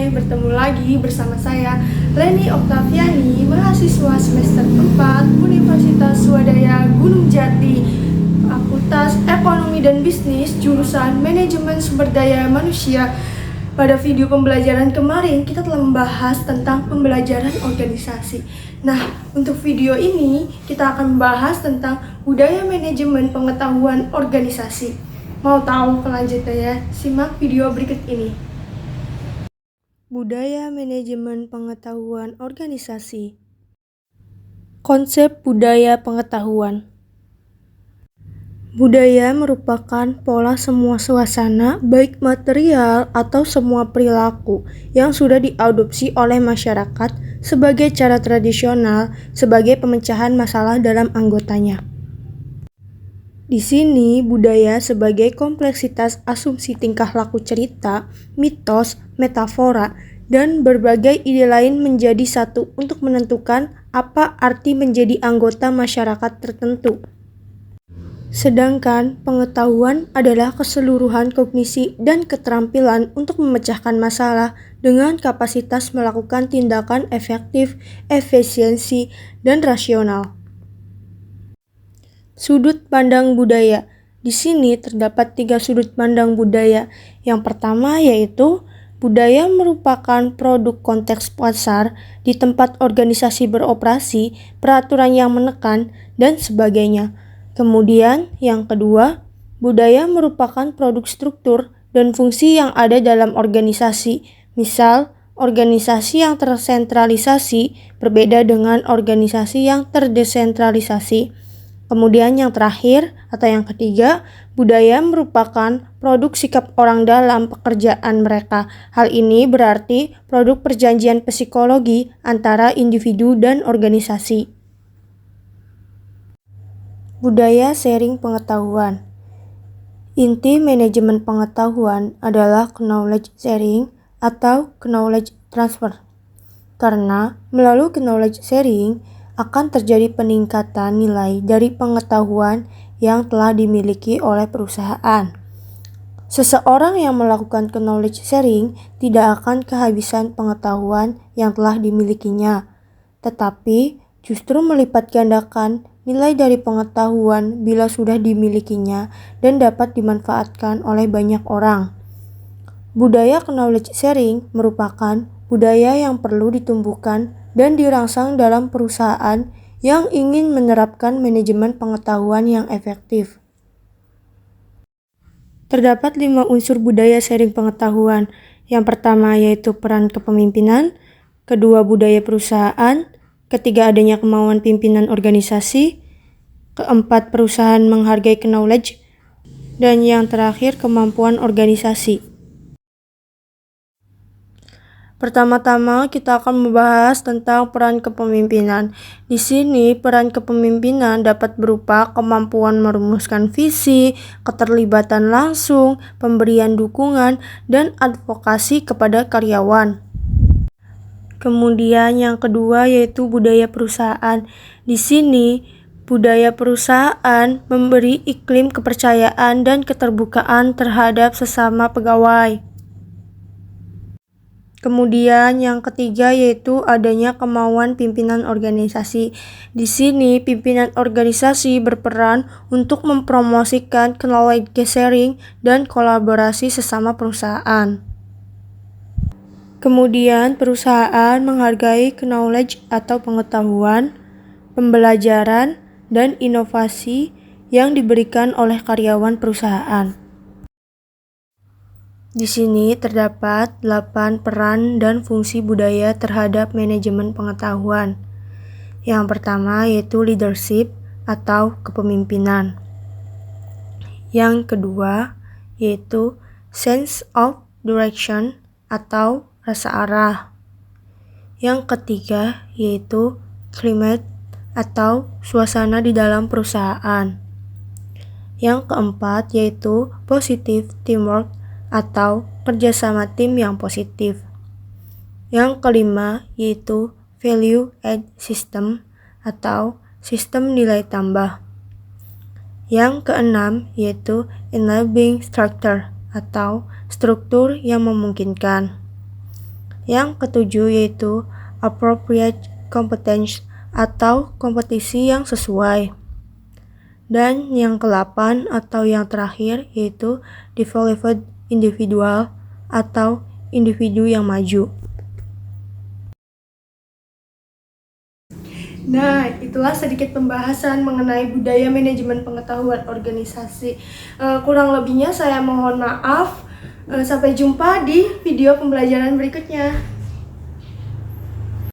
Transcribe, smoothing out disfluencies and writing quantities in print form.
Hai, bertemu lagi bersama saya Leni Oktaviani, mahasiswa semester 4 Universitas Swadaya Gunung Jati, Fakultas Ekonomi dan Bisnis, jurusan Manajemen Sumber Daya Manusia. Pada video pembelajaran kemarin, kita telah membahas tentang pembelajaran organisasi. Nah, untuk video ini, kita akan membahas tentang budaya manajemen pengetahuan organisasi. Mau tahu kelanjutannya? Simak video berikut ini. Budaya manajemen pengetahuan organisasi. Konsep budaya pengetahuan. Budaya merupakan pola semua suasana, baik material atau semua perilaku yang sudah diadopsi oleh masyarakat sebagai cara tradisional sebagai pemecahan masalah dalam anggotanya. Di sini, budaya sebagai kompleksitas asumsi tingkah laku cerita, mitos, metafora, dan berbagai ide lain menjadi satu untuk menentukan apa arti menjadi anggota masyarakat tertentu. Sedangkan pengetahuan adalah keseluruhan kognisi dan keterampilan untuk memecahkan masalah dengan kapasitas melakukan tindakan efektif, efisiensi, dan rasional. Sudut pandang budaya. Di sini terdapat 3 sudut pandang budaya. Yang pertama yaitu budaya merupakan produk konteks pasar di tempat organisasi beroperasi, peraturan yang menekan, dan sebagainya. Kemudian yang kedua, budaya merupakan produk struktur dan fungsi yang ada dalam organisasi. Misal, organisasi yang tersentralisasi berbeda dengan organisasi yang terdesentralisasi. Kemudian yang terakhir atau yang ketiga, budaya merupakan produk sikap orang dalam pekerjaan mereka. Hal ini berarti produk perjanjian psikologi antara individu dan organisasi. Budaya sharing pengetahuan. Inti manajemen pengetahuan adalah knowledge sharing atau knowledge transfer. Karena melalui knowledge sharing akan terjadi peningkatan nilai dari pengetahuan yang telah dimiliki oleh perusahaan. Seseorang yang melakukan knowledge sharing tidak akan kehabisan pengetahuan yang telah dimilikinya, tetapi justru melipat gandakan nilai dari pengetahuan bila sudah dimilikinya dan dapat dimanfaatkan oleh banyak orang. Budaya knowledge sharing merupakan budaya yang perlu ditumbuhkan dan dirangsang dalam perusahaan yang ingin menerapkan manajemen pengetahuan yang efektif. Terdapat 5 unsur budaya sharing pengetahuan. Yang pertama yaitu peran kepemimpinan, kedua budaya perusahaan, ketiga adanya kemauan pimpinan organisasi, keempat perusahaan menghargai knowledge, dan yang terakhir kemampuan organisasi. Pertama-tama kita akan membahas tentang peran kepemimpinan. Di sini peran kepemimpinan dapat berupa kemampuan merumuskan visi, keterlibatan langsung, pemberian dukungan, dan advokasi kepada karyawan. Kemudian yang kedua yaitu budaya perusahaan. Di sini budaya perusahaan memberi iklim kepercayaan dan keterbukaan terhadap sesama pegawai. Kemudian yang ketiga yaitu adanya kemauan pimpinan organisasi. Di sini pimpinan organisasi berperan untuk mempromosikan knowledge sharing dan kolaborasi sesama perusahaan. Kemudian perusahaan menghargai knowledge atau pengetahuan, pembelajaran, dan inovasi yang diberikan oleh karyawan perusahaan. Di sini terdapat 8 peran dan fungsi budaya terhadap manajemen pengetahuan. Yang pertama yaitu leadership atau kepemimpinan. Yang kedua yaitu sense of direction atau rasa arah. Yang ketiga yaitu climate atau suasana di dalam perusahaan. Yang keempat yaitu positive teamwork atau kerjasama tim yang positif. Yang kelima yaitu value add system atau sistem nilai tambah. Yang keenam yaitu enabling structure atau struktur yang memungkinkan. Yang ketujuh yaitu appropriate competence atau kompetisi yang sesuai. Dan yang ke-8 atau yang terakhir yaitu developed individual atau individu yang maju. Nah, itulah sedikit pembahasan mengenai budaya manajemen pengetahuan organisasi. Kurang lebihnya saya mohon maaf. Sampai jumpa di video pembelajaran berikutnya.